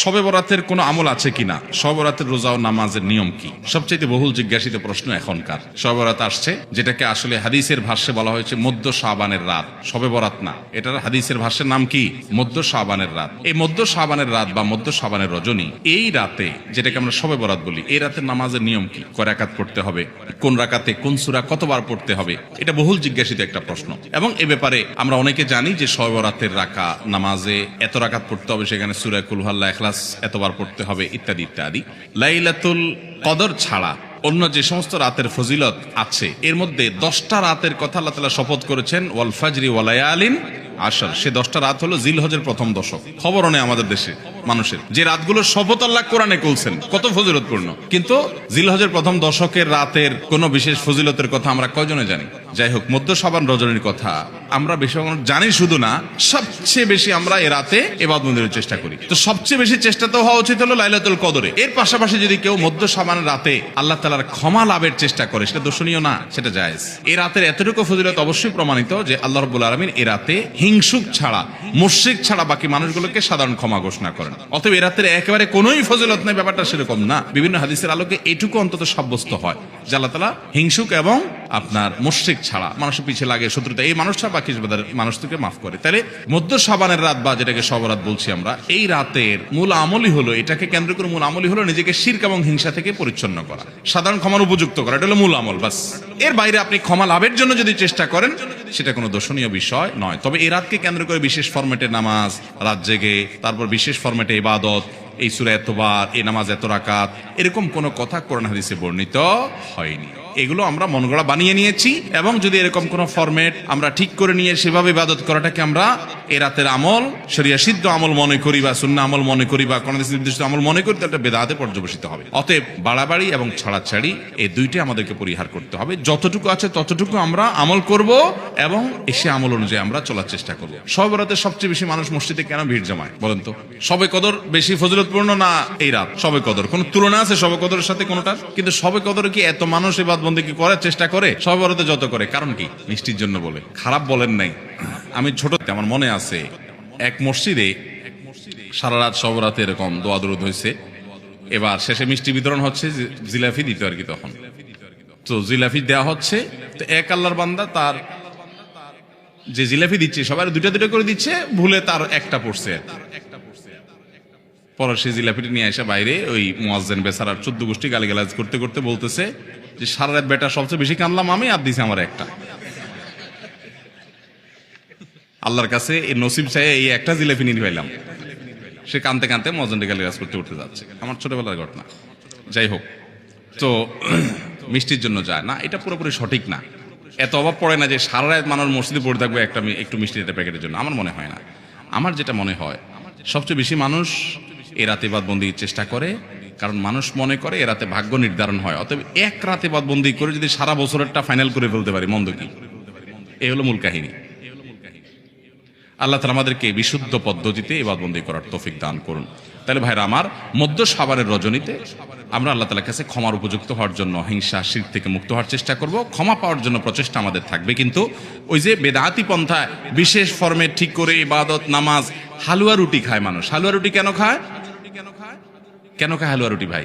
শবে বরাতের কোনো আমল আছে কিনা, শবে বরাতের রোজা ও নামাজের নিয়ম কি, সবচেয়ে বহুল জিজ্ঞাসিত প্রশ্ন এখনকার। শবে বরাত আসছে, যেটাকে আসলে হাদিসের ভাষ্যে বলা হয়েছে মধ্য শাবানের রাত, শবে বরাত না, এটার হাদিসের ভাষ্যের নাম কি মধ্য শাবানের রাত। এই মধ্য শাবানের রাত বা মধ্য শাবানের রজনী, এই রাতে যেটাকে আমরা শবে বরাত বলি, এই রাতের নামাজের নিয়ম কি, কয় রাকাত পড়তে হবে, কোন রাকাতে কোন সূরা কতবার পড়তে হবে, এটা বহুল জিজ্ঞাসিত একটা প্রশ্ন। এবং এ ব্যাপারে আমরা অনেকে জানি যে শবে বরাতের রাকা নামাজে এত রাকাত পড়তে হবে, সেখানে সূরা কুল হুয়াল্লাহ, ইখলাস এতবার পড়তে হবে ইত্যাদি ইত্যাদি। লাইলাতুল কদর ছাড়া অন্য যে সমস্ত রাতের ফজিলত আছে, এর মধ্যে 10টা রাতের কথা আল্লাহ তাআলা শপথ করেছেন, ওয়াল ফাজরি ওয়া লায়ালিন আশর। সে 10টা রাত হলো জিলহজের প্রথম দশক। খবরও নেই আমাদের দেশে মানুষের যে রাতগুলোর শপথ আল্লাহ কোরআনে করছেন, কত ফজিলতপূর্ণ, কিন্তু জিলহজের প্রথম দশকের রাতের কোন বিশেষ ফজিলতের কথা আমরা কয়জনে জানি? যাই হোক, মধ্য শাবান রজনীর কথা আমরা বেশি জানি শুধু না, সবচেয়ে বেশি আমরা এ রাতে ইবাদত বন্দেগীর চেষ্টা করি। তো সবচেয়ে বেশি চেষ্টা তো হওয়া উচিত হলো লাইলাতুল কদরে। এর পাশাপাশি যদি কেউ মধ্য শাবানের রাতে আল্লাহ তাআলার ক্ষমা লাভের চেষ্টা করে, সেটা দর্শনীয় না, সেটা জায়েজ। এই রাতের এতটুকু ফজিলত অবশ্যই প্রমাণিত যে আল্লাহ রাব্বুল আলামিন এই রাতে হিংসুক ছাড়া, মুশরিক ছাড়া বাকি মানুষগুলোকে সাধারণ ক্ষমা ঘোষণা করেন। অতএব এই রাতের একেবারে কোনোই ফজিলত নেই, ব্যাপারটা সেরকম না। বিভিন্ন হাদিসের আলোকে এইটুকু অন্তত সাব্যস্ত হয় যে আল্লাহ তাআলা হিংসুক এবং আপনার মুশরিক ছাড়া, মানুষের পিছিয়ে লাগে শত্রুতা, এই মানুষ ছাড়া বাকি মানুষকে মাফ করে। তাহলে মধ্য শাবানের রাত বা যেটাকে শবে বরাত বলছি আমরা, এই রাতের মূল আমলই হলো, এটাকে কেন্দ্র করে মূল আমলই হলো নিজেকে শিরক এবং হিংসা থেকে পরিচ্ছন্ন করা, সাধারণ ক্ষমার উপযুক্ত করা। এটা হলো মূল আমল, বাস। এর বাইরে আপনি ক্ষমা লাভের জন্য যদি চেষ্টা করেন, সেটা কোনো দর্শনীয় বিষয় নয়। তবে এই রাতকে কেন্দ্র করে বিশেষ ফরম্যাটে নামাজ, রাত জেগে, তারপর বিশেষ ফরম্যাটে ইবাদত, এই সূরা এতবার, এই নামাজ এত রাকাত, এরকম কোনো কথা কোরআন হাদিসে বর্ণিত হয়নি। এগুলো আমরা মন গড়া বানিয়ে নিয়েছি। এবং যদি এরকম কোন ফরম্যাট আমরা ঠিক করে নিয়ে সেভাবে ইবাদত করাটাকে আমরা এই রাতের আমল, শরিয়া সিদ্ধ আমল মনে করি বা সুন্নাহ আমল মনে করি বা কোন নির্দিষ্ট আমল মনে করি, তাহলে বেদাতে পর্যবসিত হবে। অতএব বাড়াবাড়ি এবং ছাড়াছাড়ি এই দুইটাই আমাদেরকে পরিহার করতে হবে। যতটুকু আছে ততটুকু আমরা আমল করব এবং এসে আমল অনুযায়ী আমরা চলার চেষ্টা করব। শবে বরাতে সবচেয়ে বেশি মানুষ মসজিদে কেন ভিড় জমায় বলেন তো? শবে কদর বেশি ফজিলতপূর্ণ না এই রাত? শবে কদর কোন তুলনা আছে শবে কদরের সাথে কোনটার? কিন্তু শবে কদরে কি এত মানুষ ইবাদত বন্দেগী করার চেষ্টা করে শবে বরাতে যত করে? কারণ কি? মিষ্টির জন্য বলে। খারাপ বলেন নাই। আমি ছোট, আমার মনে আছে এক মসজিদে সারা রাত শবে বরাতে এরকম দোয়া দরুদ হয়েছে। এবার শেষে মিষ্টি বিতরণ হচ্ছে, জিলাফি দিত আর কি। তখন তো জিলাফি দেওয়া হচ্ছে, তো এক আল্লাহর বান্দা তার যে জিলাফি দিচ্ছে সবাই দুটা দুটা করে দিচ্ছে, ভুলে তার একটা পড়ছে। পরে সে জিলাপিটি নিয়ে এসে বাইরে ওই মুয়াজ্জিন বেচারার 14 গোষ্ঠী গালিগালাজ করতে করতে বলতেছে যে সারা রাত বেটা সবচেয়ে বেশি কানলাম আমি, আর দিছে আমার একটা। আল্লাহর কাছে এই নসিব চাই এই একটা জিলাপি নিয়ে পাইলাম। সে কানতে কানতে মুয়াজ্জিনকে গালিগালাজ করতে উঠতে যাচ্ছে। আমার ছোটবেলার ঘটনা। যাই হোক, তো মিষ্টির জন্য যায় না, এটা পুরোপুরি সঠিক না। এত অভাব পড়ে না যে সারা রাত মানুষ মসজিদে পড়ে থাকবে একটু মিষ্টির একটা প্যাকেটের জন্য। আমার মনে হয় না। আমার যেটা মনে হয়, সবচেয়ে বেশি মানুষ এ রাতে ইবাদত বন্দেগীর চেষ্টা করে, কারণ মানুষ মনে করে এ রাতে ভাগ্য নির্ধারণ হয়। অতএব এক রাতে ইবাদত বন্দেগী করে যদি সারা বছরেরটা ফাইনাল করে ফেলতে পারি, মন্দ কি? এই হলো মূল কাহিনী। আল্লাহ তাআলা আমাদেরকে বিশুদ্ধ পদ্ধতিতে ইবাদত বন্দেগী করার তৌফিক দান করুন। তাহলে ভাইরা আমার, মধ্য শাবানের রজনীতে আমরা আল্লাহ তাআলার কাছে ক্ষমার উপযুক্ত হওয়ার জন্য, হিংসা শিরক থেকে মুক্ত হওয়ার চেষ্টা করব। ক্ষমা পাওয়ার জন্য প্রচেষ্টা আমাদের থাকবে। কিন্তু ওই যে বেদাতি পন্থায় বিশেষ ফরমে ঠিক করে ইবাদত, নামাজ, হালুয়া রুটি খায় মানুষ। হালুয়া রুটি কেন খায়? কেন খায় হালুয়া রুটি ভাই?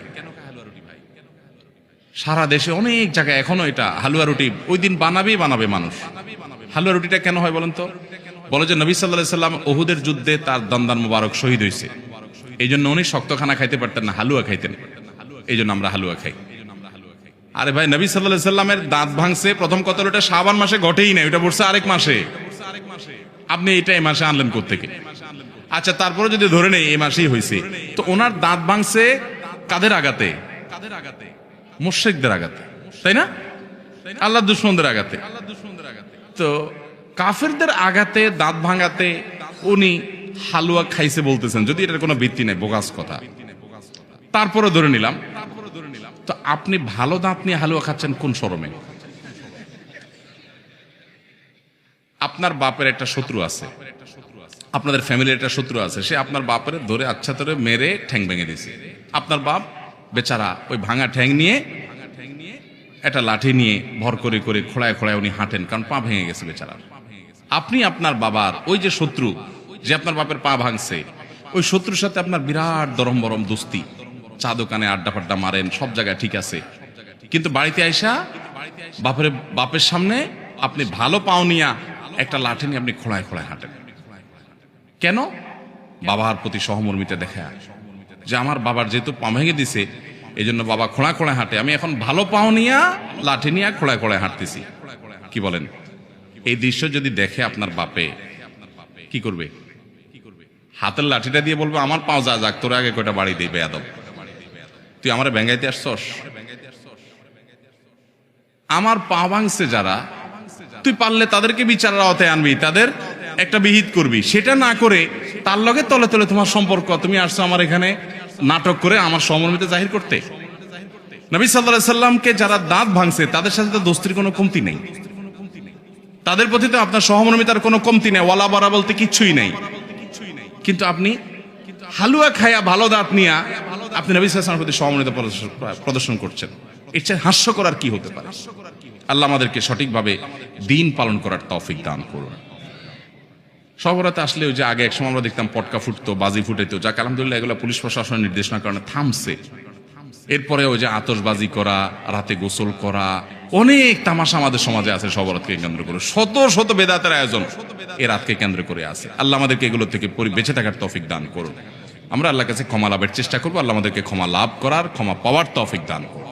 সারা দেশে অনেক জায়গায় এখনো এটা হালুয়া রুটি ওই দিন বানাবে মানুষ। হালুয়া রুটিটা কেন হয় বলেন তো? বলে যে নবী সাল্লাল্লাহু আলাইহি ওয়াসাল্লাম উহুদের যুদ্ধে তার দন্দান মুবারক শহীদ হয়েছে, এই জন্য উনি শক্ত খানা খাইতে পারতেন না, হালুয়া খাইতেন। এই জন্য আমরা হালুয়া খাই। আরে ভাই, নবী সাল্লাল্লাহু আলাইহি ওয়াসাল্লামের দাঁত ভাঙছে প্রথম কথা, ওটা শাবান মাসে ঘটেই না, ওটা পড়ছে আরেক মাসে। আপনি এটা এই মাসে আনলেন কোত্থেকে? আচ্ছা, তারপরে যদি ধরে নেই এই মাসেই হয়েছে, তো ওনার দাঁত ভাঙছে কাদের আঘাতে? মুশরিকদের আঘাতে, তাই না? আল্লাহর দুশমনদের আঘাতে। তো কাফেরদের আঘাতে, দাঁত ভাঙাতে উনি হালুয়া খাইছে বলতেছেন, যদি এটার কোনো ভিত্তি নেই, বোগাস কথা। তারপরে ধরে নিলাম, তো আপনি ভালো দাঁত নিয়ে হালুয়া খাচ্ছেন কোন শরমে? আপনার বাপের একটা শত্রু আছে, আপনাদের ফ্যামিলির একটা শত্রু আছে, সে আপনার বাপের ধরে আচ্ছা ধরে মেরে ঠ্যাং ভেঙে দিয়েছে। আপনার বাপ বেচারা ওই ভাঙা ঠ্যাং নিয়ে, একটা লাঠি নিয়ে ভর করে করে খোড়ায় খোড়ায় উনি হাঁটেন, কারণ পা ভেঙে গেছে বেচারা। আপনি আপনার বাবার ওই যে শত্রু, যে আপনার বাপের পা ভাঙছে, ওই শত্রুর সাথে আপনার বিরাট দরম বরম দোস্তি, চা দোকানে আড্ডা ফাড্ডা মারেন, সব জায়গায় ঠিক আছে, কিন্তু বাড়িতে আইসা বাপের সামনে আপনি ভালো পাও নিয়া একটা লাঠি নিয়ে আপনি খোঁড়ায় খোঁড়ায় হাঁটেন। কেন? বাবার প্রতি সহমর্মিতা দেখা, যে আমার বাবার যেহেতু পা ভেঙে দিছে এই জন্য বাবা খোঁড়া খোঁড়ায় হাঁটে, আমি এখন ভালো পাও নিয়া লাঠি নিয়ে খোঁড়ায় খোঁড়ায় হাঁটতেছি। কি বলেন? এই দৃশ্য যদি দেখে আপনার বাপে কি করবে? হাতের লাঠিটা দিয়ে বলবে আমার পাও যা যাক, তোর আগে কয়টা বাড়ি দিই বেয়াদব, তুই আমার ব্যাঙ্গাইতে আসছস, আমার পা ভাঙছে যারা, তুই পারলে তাদেরকে বিচারের আওতায় আনবি, তাদের একটা বিহিত করবি। সেটা না করে তার লগে তলে তলে তোমার সম্পর্ক, তুমি আসছো আমার এখানে নাটক করে আমার সহমর্মিতা জাহির করতে। নবী সাল্লাল্লাহু আলাইহি সাল্লামকে যারা দাঁত ভাঙছে তাদের সাথে তো দোস্তির কোনো কমতি নেই, তাদের প্রতি তো আপনার সহমর্মিতার কোনো কমতি নেই, ওয়ালা বারা বলতে কিচ্ছুই নেই। কিন্তু আপনি হালুয়া খায়া ভালো দাঁত নিয়া আপনি নবী সাল্লাল্লাহু আলাইহি ওয়াসাল্লামের প্রতি সহমর্মিতা প্রদর্শন করছেন, এর চেয়ে হাস্যকর আর কি হতে পারে? আল্লাহ আমাদেরকে সঠিকভাবে দিন পালন করার তৌফিক দান করুন। সবরাতে আসলে ওই যে আগে একসময় আমরা দেখতাম পটকা ফুটতো, বাজি ফুটাইতো, যাক আলহামদুলিল্লাহ এগুলো পুলিশ প্রশাসনের নির্দেশনার কারণে থামছে। এরপরে ওই যে আতশবাজি করা, রাতে গোসল করা, অনেক তামাশা আমাদের সমাজে আছে সবরাতকে কেন্দ্র করে, শত শত বেদাতের আয়োজন এ রাতকে কেন্দ্র করে আছে। আল্লাহ আমাদেরকে এগুলো থেকে বেঁচে থাকার তৌফিক দান করুন। আমরা আল্লাহর কাছে ক্ষমা লাভের চেষ্টা করবো, আল্লাহ আমাদেরকে ক্ষমা লাভ করার, ক্ষমা পাওয়ার তৌফিক দান করুন।